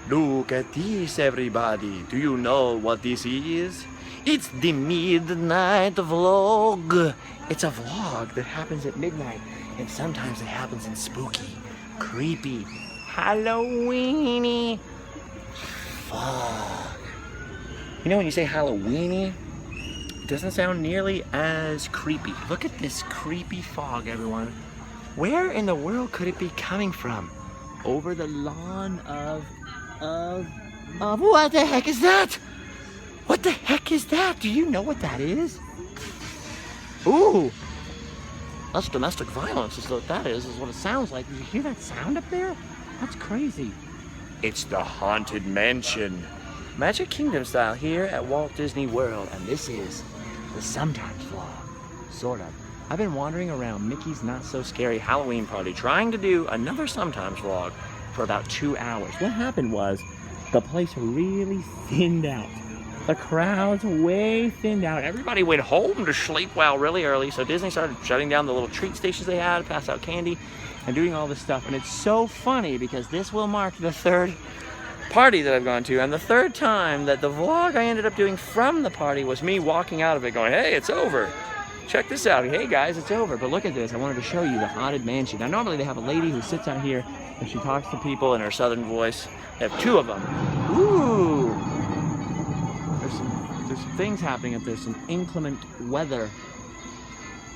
Look at this, everybody. Do you know what this is? It's the midnight vlog. It's a vlog that happens at midnight, and sometimes it happens in spooky, creepy, Halloweeny fog. You know when you say Halloweeny, it doesn't sound nearly as creepy. Look at this creepy fog, everyone. Where in the world could it be coming from? Over the lawn of what the heck is that? What the heck is that? Do you know what that is? Ooh, that's domestic violence is what that is what it sounds like. Did you hear that sound up there? That's crazy. It's the Haunted Mansion. Magic Kingdom style here at Walt Disney World, and this is the Sometimes vlog, sort of. I've been wandering around Mickey's Not So Scary Halloween Party trying to do another Sometimes vlog for about 2 hours. What happened was the place really thinned out. The crowds way thinned out. Everybody went home to sleep really early, so Disney started shutting down the little treat stations they had, pass out candy, and doing all this stuff. And it's so funny because this will mark the 3rd party that I've gone to, and the 3rd time that the vlog I ended up doing from the party was me walking out of it going, hey, it's over. Check this out. Hey guys, it's over. But look at this. I wanted to show you the Haunted Mansion. Now normally they have a lady who sits out here and she talks to people in her southern voice. They have 2 of them. Ooh. There's some things happening up there, some inclement weather.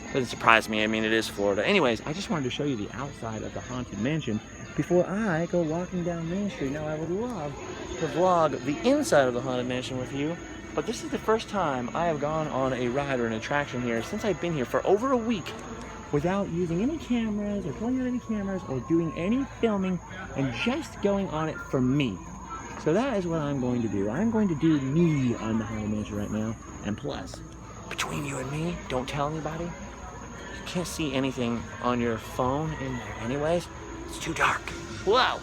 Doesn't surprise me. I mean, it is Florida. Anyways, I just wanted to show you the outside of the Haunted Mansion before I go walking down Main Street. Now, I would love to vlog the inside of the Haunted Mansion with you, but this is the first time I have gone on a ride or an attraction here since I've been here for over a week without using any cameras or pulling out any cameras or doing any filming and just going on it for me. So that is what I'm going to do. I'm going to do me on the Haunted Mansion right now. And plus, between you and me, don't tell anybody. You can't see anything on your phone in there anyways. It's too dark. Whoa!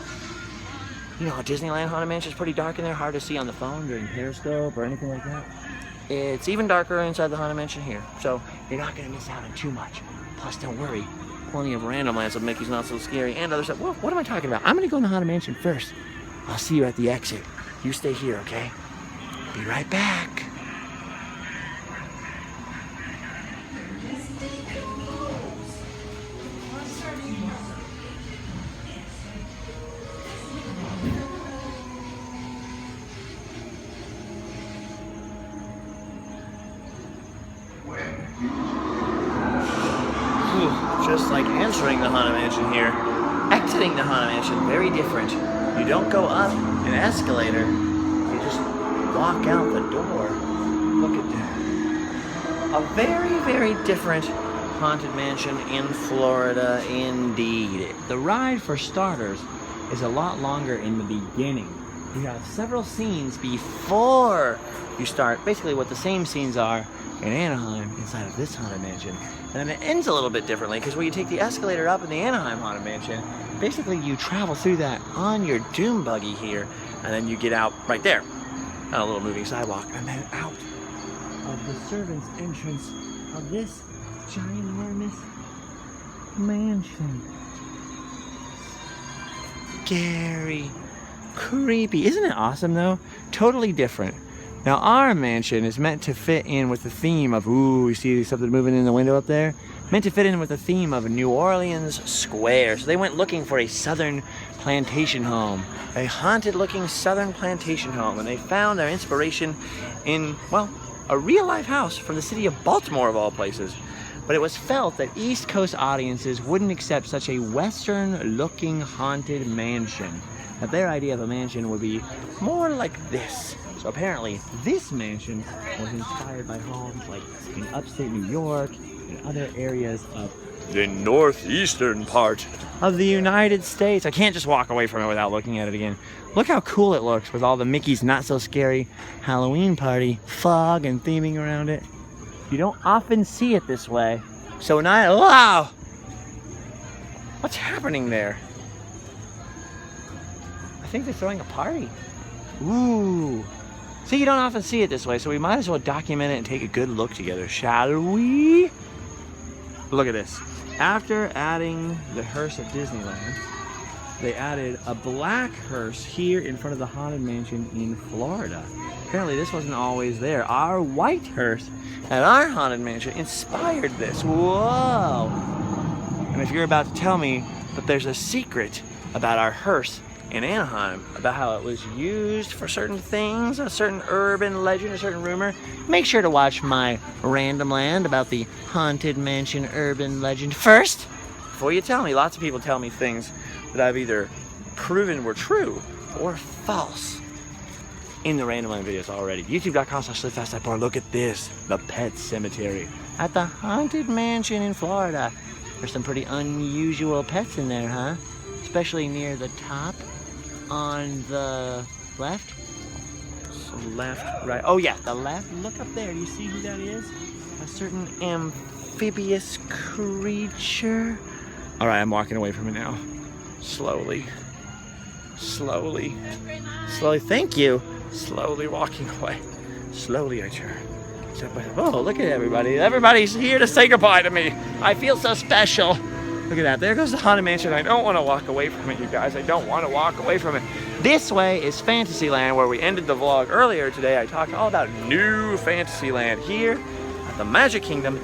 You know, Disneyland Haunted Mansion is pretty dark in there, hard to see on the phone during Periscope or anything like that. It's even darker inside the Haunted Mansion here, so you're not going to miss out on too much. Plus, don't worry, plenty of random lands of Mickey's Not So Scary and other stuff. What am I talking about? I'm going to go in the Haunted Mansion first. I'll see you at the exit. You stay here, okay? Be right back. Just like entering the Haunted Mansion here, exiting the Haunted Mansion, very different. You don't go up an escalator, you just walk out the door. Look at that. A very, very different Haunted Mansion in Florida indeed. The ride, for starters, is a lot longer in the beginning. You have several scenes before you start, basically what the same scenes are in Anaheim inside of this Haunted Mansion. And then it ends a little bit differently because when you take the escalator up in the Anaheim Haunted Mansion, basically you travel through that on your doom buggy here, and then you get out right there on a little moving sidewalk, and then out of the servants' entrance of this ginormous mansion. Scary, creepy. Isn't it awesome though? Totally different. Now our mansion is meant to fit in with the theme of, ooh, you see something moving in the window up there? Meant to fit in with the theme of New Orleans Square. So they went looking for a southern plantation home, a haunted looking southern plantation home, and they found their inspiration in, well, a real life house from the city of Baltimore of all places. But it was felt that East Coast audiences wouldn't accept such a western looking haunted mansion. That their idea of a mansion would be more like this. So apparently, this mansion was inspired by homes like in upstate New York and other areas of the northeastern part of the United States. I can't just walk away from it without looking at it again. Look how cool it looks with all the Mickey's Not So Scary Halloween Party fog and theming around it. You don't often see it this way. So wow! What's happening there? I think they're throwing a party. Ooh. See, you don't often see it this way, so we might as well document it and take a good look together, shall we? Look at this. After adding the hearse of Disneyland, they added a black hearse here in front of the Haunted Mansion in Florida. Apparently this wasn't always there. Our white hearse at our Haunted Mansion inspired this. Whoa! And if you're about to tell me that there's a secret about our hearse in Anaheim, about how it was used for certain things, a certain urban legend, a certain rumor, make sure to watch my Random Land about the Haunted Mansion urban legend first, before you tell me. Lots of people tell me things that I've either proven were true or false in the Random Land videos already. YouTube.com/livefasttypar. Look at this, the pet cemetery at the Haunted Mansion in Florida. There's some pretty unusual pets in there, huh? Especially near the top on the left. So left, right. Oh yeah, the left. Look up there. Do you see who that is? A certain amphibious creature. All right, I'm walking away from it now. Slowly. Slowly. Slowly. Thank you. Slowly walking away. Slowly I turn. Oh, look at everybody. Everybody's here to say goodbye to me. I feel so special. Look at that. There goes the Haunted Mansion. I don't want to walk away from it, you guys. I don't want to walk away from it. This way is Fantasyland, where we ended the vlog earlier today. I talked all about new Fantasyland here at the Magic Kingdom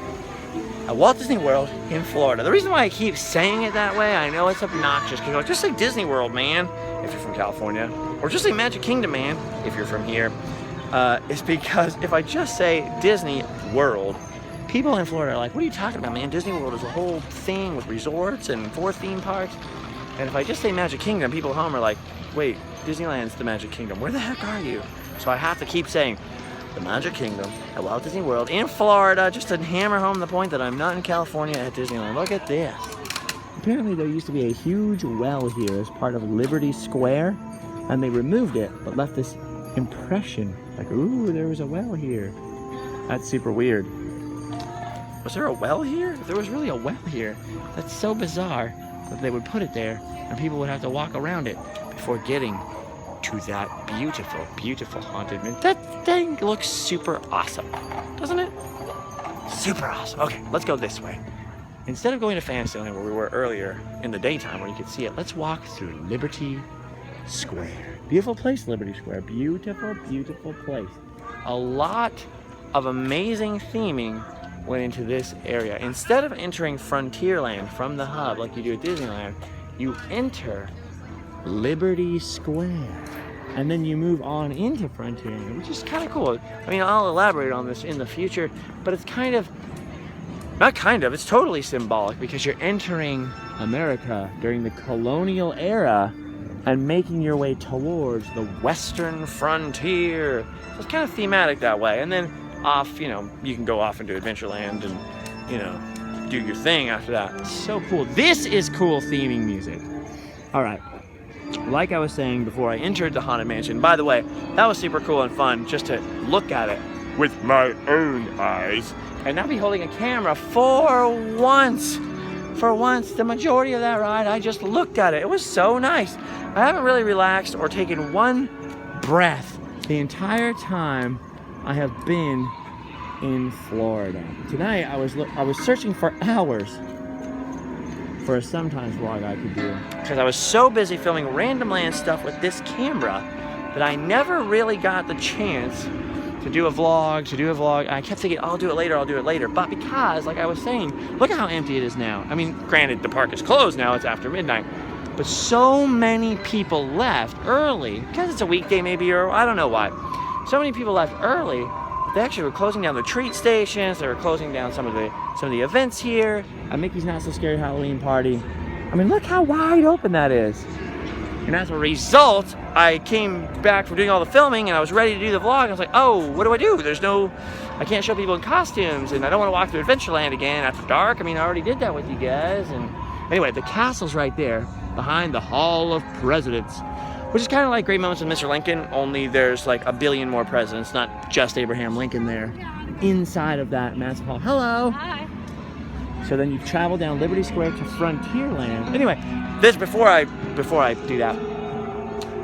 at Walt Disney World in Florida. The reason why I keep saying it that way, I know it's obnoxious, because just say Disney World, man, if you're from California, or just say Magic Kingdom, man, if you're from here, is because if I just say Disney World, people in Florida are like, what are you talking about, man? Disney World is a whole thing with resorts and 4 theme parks. And if I just say Magic Kingdom, people at home are like, wait, Disneyland's the Magic Kingdom. Where the heck are you? So I have to keep saying the Magic Kingdom at Walt Disney World in Florida, just to hammer home the point that I'm not in California at Disneyland. Look at this. Apparently there used to be a huge well here as part of Liberty Square, and they removed it, but left this impression, like, ooh, there was a well here. That's super weird. Was there a well here? If there was really a well here, that's so bizarre that they would put it there and people would have to walk around it before getting to that beautiful, beautiful haunted mansion. That thing looks super awesome, doesn't it? Super awesome. Okay, let's go this way. Instead of going to Fantasyland where we were earlier in the daytime where you could see it, let's walk through Liberty Square. Beautiful place, Liberty Square. Beautiful, beautiful place. A lot of amazing theming went into this area. Instead of entering Frontierland from the hub like you do at Disneyland, you enter Liberty Square. And then you move on into Frontierland, which is kind of cool. I mean, I'll elaborate on this in the future, but it's kind of, not kind of, it's totally symbolic because you're entering America during the colonial era and making your way towards the western frontier. So it's kind of thematic that way. And then off, you know, you can go off into Adventureland and, you know, do your thing after that. It's so cool. This is cool theming music. All right. Like I was saying before I entered the Haunted Mansion, by the way, that was super cool and fun just to look at it with my own eyes and not be holding a camera for once. For once, the majority of that ride, I just looked at it. It was so nice. I haven't really relaxed or taken one breath the entire time I have been in Florida. Tonight, I was searching for hours for a sometimes vlog I could do, because I was so busy filming Random Land stuff with this camera that I never really got the chance to do a vlog. I kept thinking, I'll do it later. But because, like I was saying, look at how empty it is now. I mean, granted, the park is closed now, it's after midnight, but so many people left early, because it's a weekday maybe, or I don't know why. So many people left early. They actually were closing down the treat stations. They were closing down some of the events here. At Mickey's Not So Scary Halloween Party. I mean, look how wide open that is. And as a result, I came back from doing all the filming and I was ready to do the vlog. I was like, oh, what do? I can't show people in costumes, and I don't want to walk through Adventureland again after dark. I mean, I already did that with you guys. And anyway, the castle's right there behind the Hall of Presidents, which is kind of like Great Moments with Mr. Lincoln, only there's like a billion more presidents, not just Abraham Lincoln there. Inside of that massive hall. Hello. Hi. So then you travel down Liberty Square to Frontierland. Anyway, this before I do that,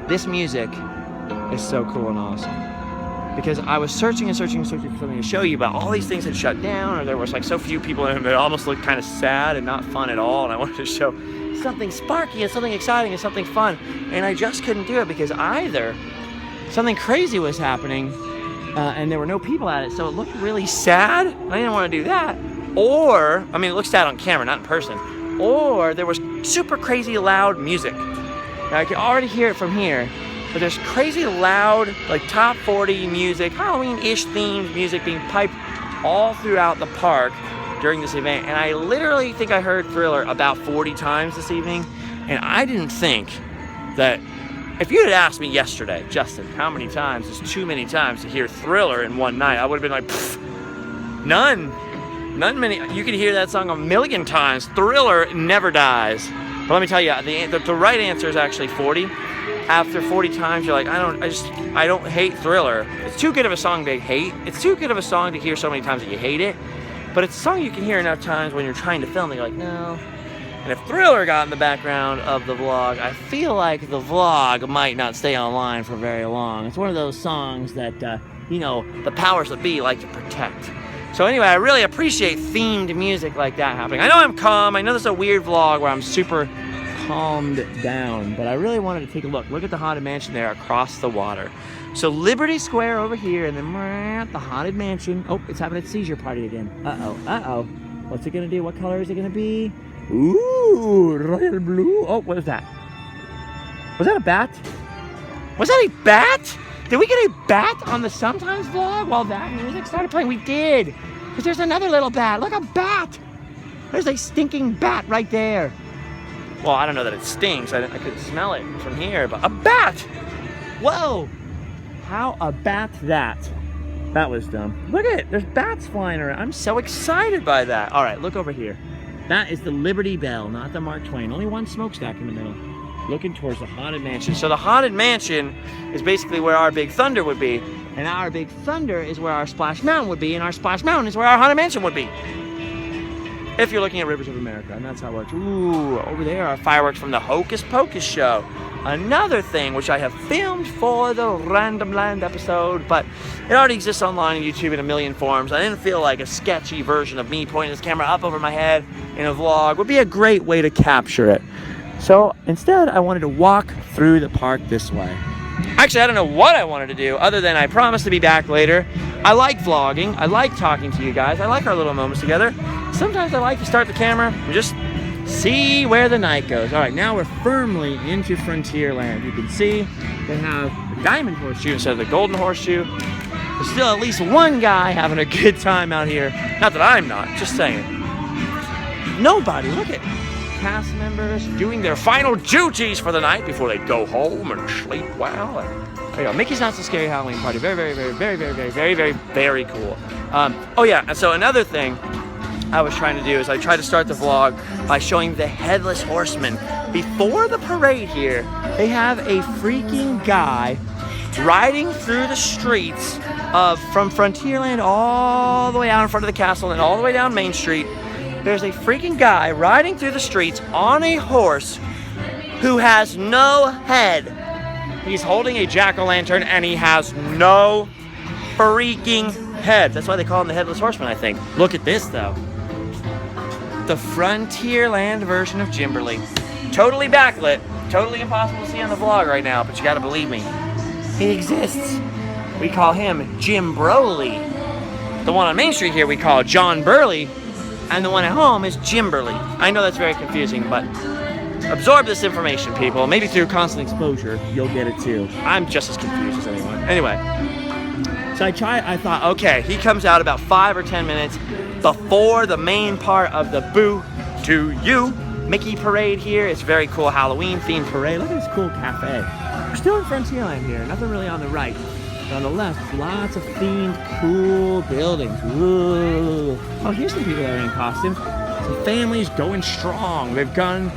this music is so cool and awesome. because I was searching and searching and searching for something to show you, but all these things had shut down, or there was like so few people in them, it almost looked kind of sad and not fun at all, and I wanted to show something sparky and something exciting and something fun, and I just couldn't do it because either something crazy was happening and there were no people at it, so it looked really sad. I didn't want to do that. Or, I mean, it looks sad on camera, not in person. Or there was super crazy loud music. Now I can already hear it from here, but there's crazy loud, like top 40 music, Halloween-ish themed music being piped all throughout the park during this event. And I literally think I heard Thriller about 40 times this evening. And I didn't think that, if you had asked me yesterday, Justin, how many times is too many times to hear Thriller in one night, I would have been like, none. None many. You can hear that song a million times. Thriller never dies. But let me tell you, the right answer is actually 40. After 40 times, you're like, I don't hate Thriller. It's too good of a song to hate. It's too good of a song to hear so many times that you hate it. But it's a song you can hear enough times when you're trying to film that you're like, no. And if Thriller got in the background of the vlog, I feel like the vlog might not stay online for very long. It's one of those songs that, you know, the powers that be like to protect. So anyway, I really appreciate themed music like that happening. I know I'm calm. I know this is a weird vlog where I'm super calmed down, but I really wanted to take a look. Look at the Haunted Mansion there across the water. So Liberty Square over here, and then the Haunted Mansion. Oh, it's having its seizure party again. Uh-oh. What's it gonna do? What color is it gonna be? Ooh, royal blue. Oh, what is that? Was that a bat? Was that a bat? Did we get a bat on the Sometimes vlog while that music started playing? We did. Because there's another little bat. Look, a bat. There's a stinking bat right there. Well, I don't know that it stinks. I couldn't smell it from here, but a bat. Whoa. How about that? That was dumb. Look at it. There's bats flying around. I'm so excited by that. All right, look over here. That is the Liberty Bell, not the Mark Twain. Only one smokestack in the middle. Looking towards the Haunted Mansion. So the Haunted Mansion is basically where our Big Thunder would be. And our Big Thunder is where our Splash Mountain would be. And our Splash Mountain is where our Haunted Mansion would be. If you're looking at Rivers of America, and that's how it works. Ooh, over there are fireworks from the Hocus Pocus show. Another thing which I have filmed for the Random Land episode, but it already exists online on YouTube in a million forms. I didn't feel like a sketchy version of me pointing this camera up over my head in a vlog would be a great way to capture it. So instead, I wanted to walk through the park this way. Actually, I don't know what I wanted to do other than I promised to be back later. I like vlogging. I like talking to you guys. I like our little moments together. Sometimes I like to start the camera and just see where the night goes. All right, now we're firmly into Frontierland. You can see they have the diamond horseshoe instead of the golden horseshoe. There's still at least one guy having a good time out here. Not that I'm not, just saying. Nobody, look at cast members doing their final duties for the night before they go home and sleep well. There you go. Mickey's Not So Scary Halloween Party. Very, very, very, very, very, very, very, very, very cool. Oh yeah, and so another thing I was trying to do is I tried to start the vlog by showing the Headless Horseman. Before the parade here, they have a freaking guy riding through the streets from Frontierland all the way out in front of the castle and all the way down Main Street. There's a freaking guy riding through the streets on a horse who has no head. He's holding a jack-o'-lantern and he has no freaking head. That's why they call him the Headless Horseman, I think. Look at this, though. The Frontierland version of Jimberly. Totally backlit. Totally impossible to see on the vlog right now, but you gotta believe me. He exists. We call him Jim Broly. The one on Main Street here we call John Burley. And the one at home is Jimberly. I know that's very confusing, but absorb this information, people. Maybe through constant exposure, you'll get it too. I'm just as confused as anyone. Anyway, so I thought, okay, he comes out about 5 or 10 minutes before the main part of the Boo to You Mickey parade here. It's a very cool Halloween themed parade. Look at this cool cafe. We're still in Frontierland here. Nothing really on the right. On the left, lots of themed, cool buildings. Whoa. Oh, here's some people that are in costume. Some families going strong. They've gone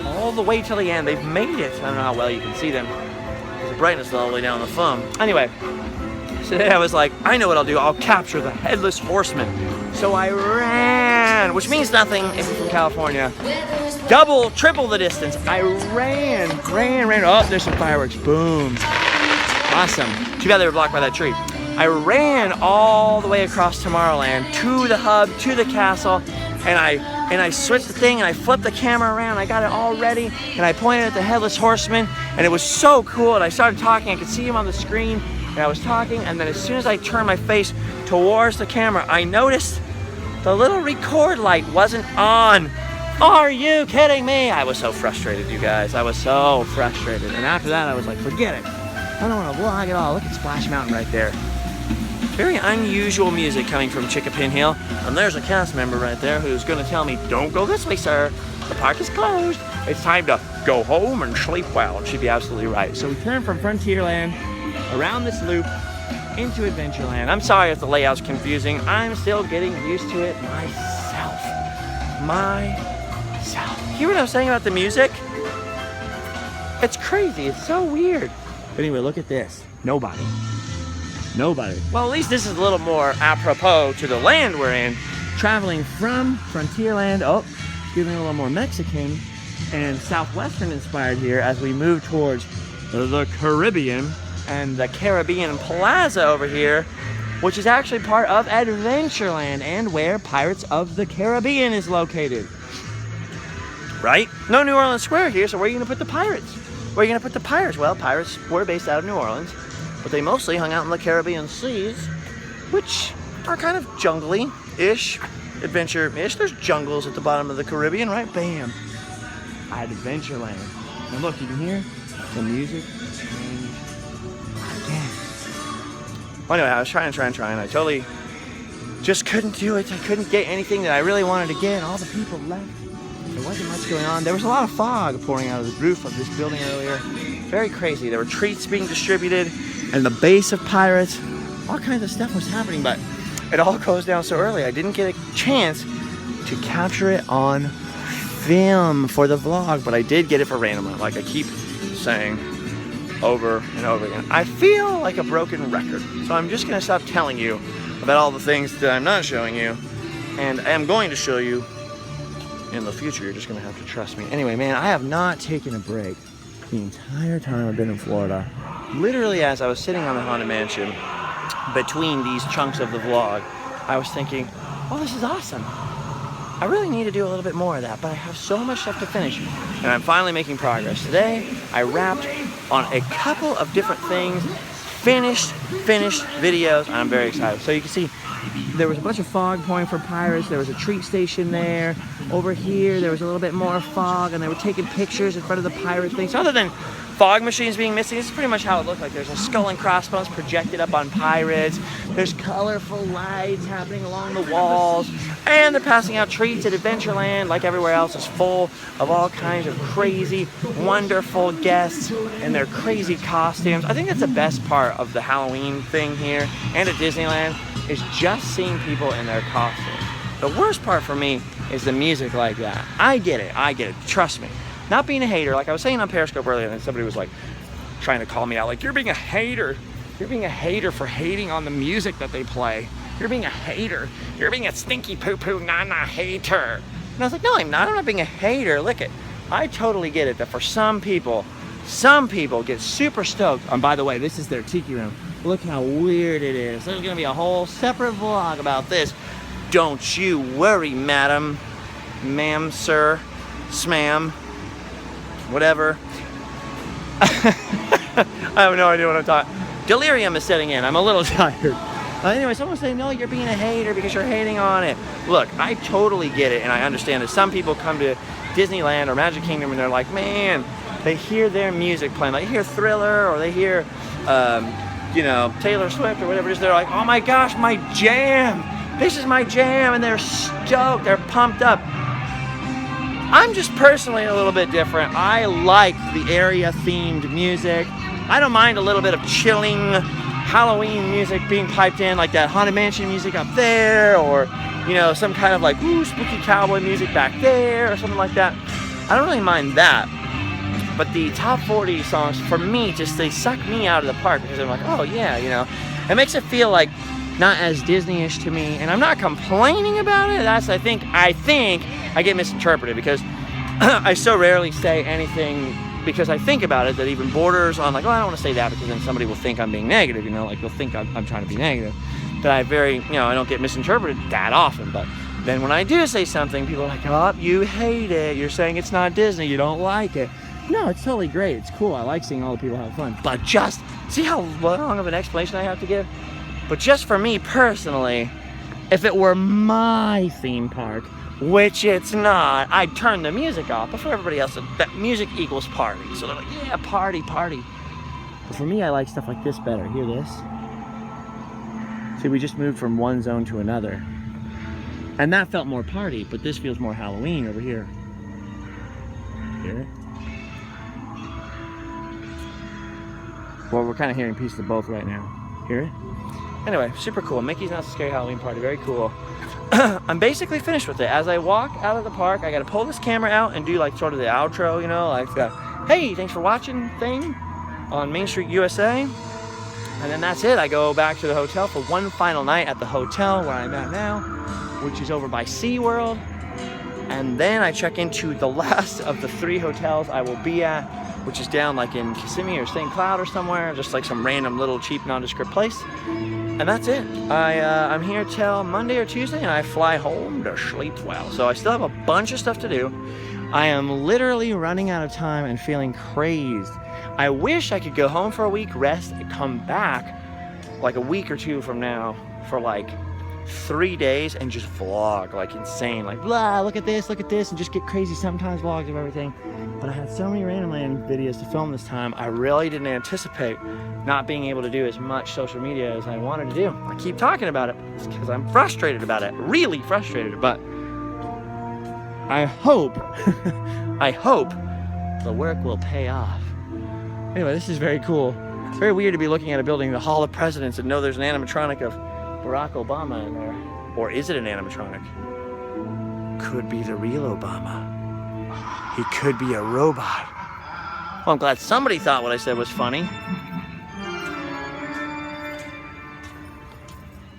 all the way till the end. They've made it. I don't know how well you can see them. The brightness is all the way down the thumb. Anyway, so then I was like, I know what I'll do. I'll capture the Headless Horseman. So I ran, which means nothing if you're from California. Double, triple the distance. I ran. Oh, there's some fireworks. Boom. Awesome. Too bad they were blocked by that tree. I ran all the way across Tomorrowland to the hub, to the castle, and I switched the thing and I flipped the camera around. I got it all ready and I pointed at the Headless Horseman, and it was so cool. And I started talking. I could see him on the screen, and I was talking. And then as soon as I turned my face towards the camera, I noticed the little record light wasn't on. Are you kidding me? I was so frustrated, you guys. I was so frustrated. And after that, I was like, forget it. I don't want to vlog at all. Look at Splash Mountain right there. Very unusual music coming from Chickapin Hill. And there's a cast member right there who's going to tell me, don't go this way, sir. The park is closed. It's time to go home and sleep well. And she'd be absolutely right. So we turned from Frontierland around this loop into Adventureland. I'm sorry if the layout's confusing. I'm still getting used to it myself. Hear what I'm saying about the music? It's crazy. It's so weird. But anyway, look at this. Nobody. Well, at least this is a little more apropos to the land we're in. Traveling from Frontierland, getting a little more Mexican and Southwestern inspired here as we move towards the Caribbean and the Caribbean Plaza over here, which is actually part of Adventureland and where Pirates of the Caribbean is located. Right? No New Orleans Square here, so where are you going to put the pirates? Where are you going to put the pirates? Well, pirates were based out of New Orleans, but they mostly hung out in the Caribbean seas, which are kind of jungly-ish, adventure-ish. There's jungles at the bottom of the Caribbean, right? Bam! At Adventureland. Now look, you can hear the music change again. Well, anyway, I was trying. I totally just couldn't do it. I couldn't get anything that I really wanted to get. All the people left. There wasn't much going on. There was a lot of fog pouring out of the roof of this building earlier. Very crazy. There were treats being distributed, and the base of Pirates. All kinds of stuff was happening, but it all goes down so early. I didn't get a chance to capture it on film for the vlog, but I did get it for randomly, like I keep saying over and over again. I feel like a broken record, so I'm just gonna stop telling you about all the things that I'm not showing you, and I am going to show you in the future. You're just gonna have to trust me. Anyway, man, I have not taken a break the entire time I've been in Florida. Literally, as I was sitting on the Haunted Mansion between these chunks of the vlog, I was thinking, oh, this is awesome. I really need to do a little bit more of that, but I have so much stuff to finish, and I'm finally making progress. Today, I wrapped on a couple of different things, finished videos, and I'm very excited. So you can see, there was a bunch of fog pouring for Pirates. There was a treat station there. Over here, there was a little bit more fog, and they were taking pictures in front of the Pirate thing. So other than fog machines being missing, this is pretty much how it looked like. There's a skull and crossbones projected up on Pirates. There's colorful lights happening along the walls. And they're passing out treats at Adventureland, like everywhere else, is full of all kinds of crazy, wonderful guests in their crazy costumes. I think that's the best part of the Halloween thing here and at Disneyland, is just seeing people in their costumes. The worst part for me is the music like that. I get it, trust me. Not being a hater, like I was saying on Periscope earlier, and somebody was like trying to call me out, like, you're being a hater. You're being a hater for hating on the music that they play. You're being a hater. You're being a stinky poo-poo nana hater. And I was like, no, I'm not being a hater. Look it, I totally get it that for some people get super stoked. And by the way, this is their tiki room. Look how weird it is. There's gonna be a whole separate vlog about this. Don't you worry, madam, ma'am, sir, smam, whatever. I have no idea what I'm talking. Delirium is setting in. I'm a little tired. Anyway, someone was saying, no, you're being a hater because you're hating on it. Look, I totally get it, and I understand that some people come to Disneyland or Magic Kingdom and they're like, man, they hear their music playing. Like, they hear Thriller or they hear, you know, Taylor Swift or whatever it is. They're like, oh my gosh, my jam. This is my jam, and they're stoked. They're pumped up. I'm just personally a little bit different. I like the area-themed music. I don't mind a little bit of chilling Halloween music being piped in, like that Haunted Mansion music up there, or, you know, some kind of like, ooh, spooky cowboy music back there, or something like that. I don't really mind that. But the top 40 songs, for me, just, they suck me out of the park, because I'm like, oh yeah, you know. It makes it feel like not as Disney-ish to me, and I'm not complaining about it. That's, I think I get misinterpreted, because I so rarely say anything because I think about it, that even borders on like, oh, I don't want to say that because then somebody will think I'm being negative, you know, like they'll think I'm trying to be negative. That I I don't get misinterpreted that often, but then when I do say something, people are like, oh, you hate it. You're saying it's not Disney. You don't like it. No, it's totally great. It's cool. I like seeing all the people have fun. But just, see how long of an explanation I have to give? But just for me personally, if it were my theme park, which it's not, I'd turn the music off. But for everybody else, that music equals party. So they're like, yeah, party, party. But for me, I like stuff like this better. Hear this? See, we just moved from one zone to another. And that felt more party, but this feels more Halloween over here. Hear it? Well, we're kind of hearing pieces of both right now. Hear it? Anyway, super cool. Mickey's Not So Scary Halloween Party, very cool. I'm basically finished with it. As I walk out of the park, I gotta pull this camera out and do like sort of the outro, you know, like hey, thanks for watching thing on Main Street, USA. And then that's it. I go back to the hotel for one final night at the hotel where I'm at now, which is over by SeaWorld. And then I check into the last of the 3 hotels I will be at, which is down like in Kissimmee or St. Cloud or somewhere, just like some random little cheap nondescript place. And that's it. I'm here till Monday or Tuesday, and I fly home to sleep well. So I still have a bunch of stuff to do. I am literally running out of time and feeling crazed. I wish I could go home for a week, rest, and come back like a week or 2 from now for like 3 days and just vlog like insane, like blah, look at this, and just get crazy sometimes vlogs of everything. But I had so many Random Land videos to film this time, I really didn't anticipate not being able to do as much social media as I wanted to do. I keep talking about it because I'm frustrated about it, really frustrated, but I hope, I hope the work will pay off. Anyway, this is very cool. It's very weird to be looking at a building, the Hall of Presidents, and know there's an animatronic of Barack Obama in there. Or is it an animatronic? Could be the real Obama. He could be a robot. Well, I'm glad somebody thought what I said was funny.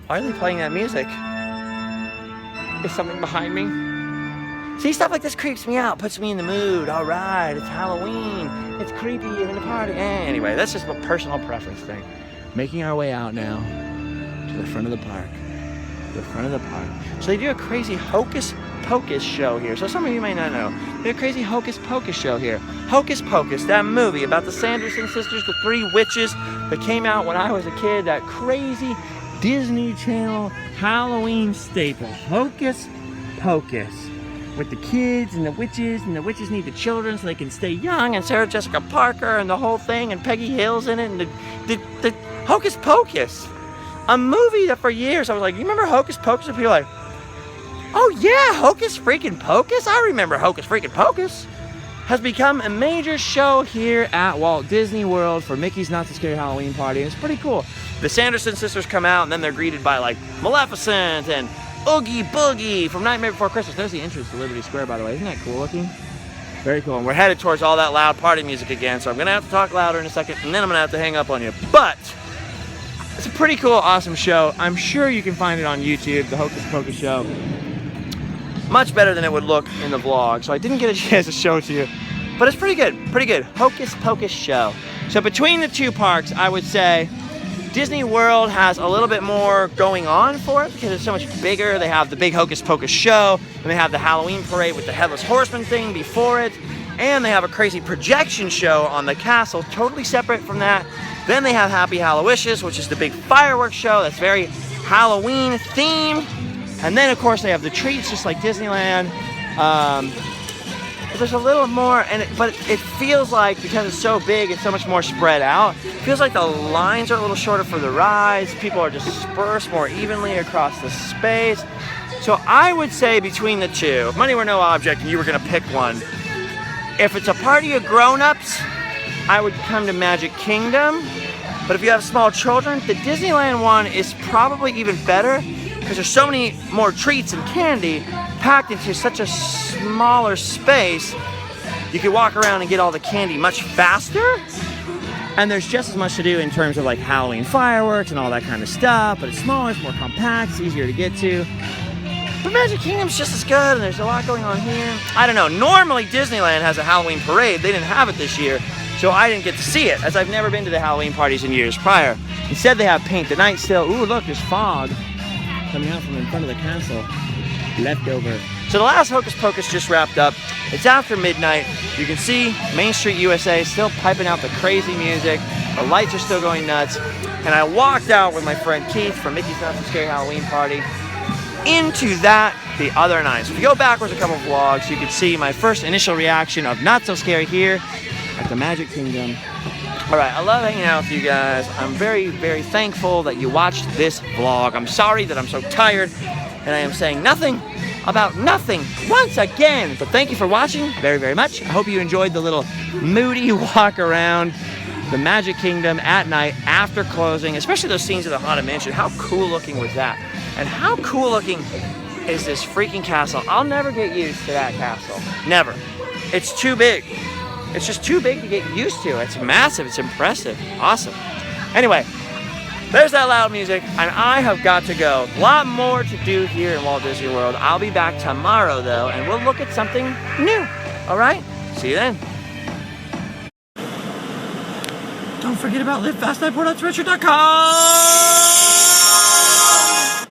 Why are they playing that music? Is something behind me? See, stuff like this creeps me out, puts me in the mood. All right, it's Halloween. It's creepy, you're in the party. Anyway, that's just a personal preference thing. Making our way out now to the front of the park. The front of the park. So they do a crazy Hocus Pocus show here. So some of you may not know. They do a crazy Hocus Pocus show here. Hocus Pocus, that movie about the Sanderson sisters, the 3 witches that came out when I was a kid. That crazy Disney Channel Halloween staple. Hocus Pocus. With the kids and the witches need the children so they can stay young, and Sarah Jessica Parker and the whole thing, and Peggy Hill's in it, and the Hocus Pocus. A movie that for years I was like, you remember Hocus Pocus? And people are like, oh yeah, Hocus freaking Pocus? I remember Hocus freaking Pocus. Has become a major show here at Walt Disney World for Mickey's Not So Scary Halloween Party, and it's pretty cool. The Sanderson sisters come out, and then they're greeted by like Maleficent and Oogie Boogie from Nightmare Before Christmas. There's the entrance to Liberty Square, by the way. Isn't that cool looking? Very cool. And we're headed towards all that loud party music again, so I'm going to have to talk louder in a second, and then I'm going to have to hang up on you. But it's a pretty cool, awesome show. I'm sure you can find it on YouTube, the Hocus Pocus show. Much better than it would look in the vlog, so I didn't get a chance to show it to you. But it's pretty good, pretty good. Hocus Pocus show. So between the 2 parks, I would say Disney World has a little bit more going on for it because it's so much bigger. They have the big Hocus Pocus show, and they have the Halloween parade with the Headless Horseman thing before it, and they have a crazy projection show on the castle, totally separate from that. Then they have Happy Hallowishes, which is the big fireworks show that's very Halloween themed. And then, of course, they have the treats, just like Disneyland. There's a little more, but it feels like, because it's so big, it's so much more spread out. It feels like the lines are a little shorter for the rides. People are dispersed more evenly across the space. So I would say between the 2, if money were no object and you were going to pick one, if it's a party of grown-ups, I would come to Magic Kingdom. But if you have small children, the Disneyland one is probably even better because there's so many more treats and candy packed into such a smaller space. You can walk around and get all the candy much faster, and there's just as much to do in terms of like Halloween fireworks and all that kind of stuff, but it's smaller, it's more compact, it's easier to get to. But Magic Kingdom's just as good, and there's a lot going on here. I don't know. Normally, Disneyland has a Halloween parade. They didn't have it this year, so I didn't get to see it, as I've never been to the Halloween parties in years prior. Instead, they have Paint the Night still. Ooh, look, there's fog coming out from in front of the castle. Leftover. So the last Hocus Pocus just wrapped up. It's after midnight. You can see Main Street USA still piping out the crazy music. The lights are still going nuts. And I walked out with my friend Keith from Mickey's Not So Scary Halloween Party into that the other night. So if you go backwards a couple of vlogs, you can see my first initial reaction of Not So Scary here at the Magic Kingdom. Alright, I love hanging out with you guys. I'm very, very thankful that you watched this vlog. I'm sorry that I'm so tired and I am saying nothing about nothing once again. But thank you for watching very, very much. I hope you enjoyed the little moody walk around the Magic Kingdom at night after closing, especially those scenes of the Haunted Mansion. How cool looking was that? And how cool looking is this freaking castle? I'll never get used to that castle. Never. It's too big. It's just too big to get used to. It's massive. It's impressive. Awesome. Anyway, there's that loud music, and I have got to go. A lot more to do here in Walt Disney World. I'll be back tomorrow, though, and we'll look at something new. All right? See you then. Don't forget about livefastnightport.spreadshirt.com.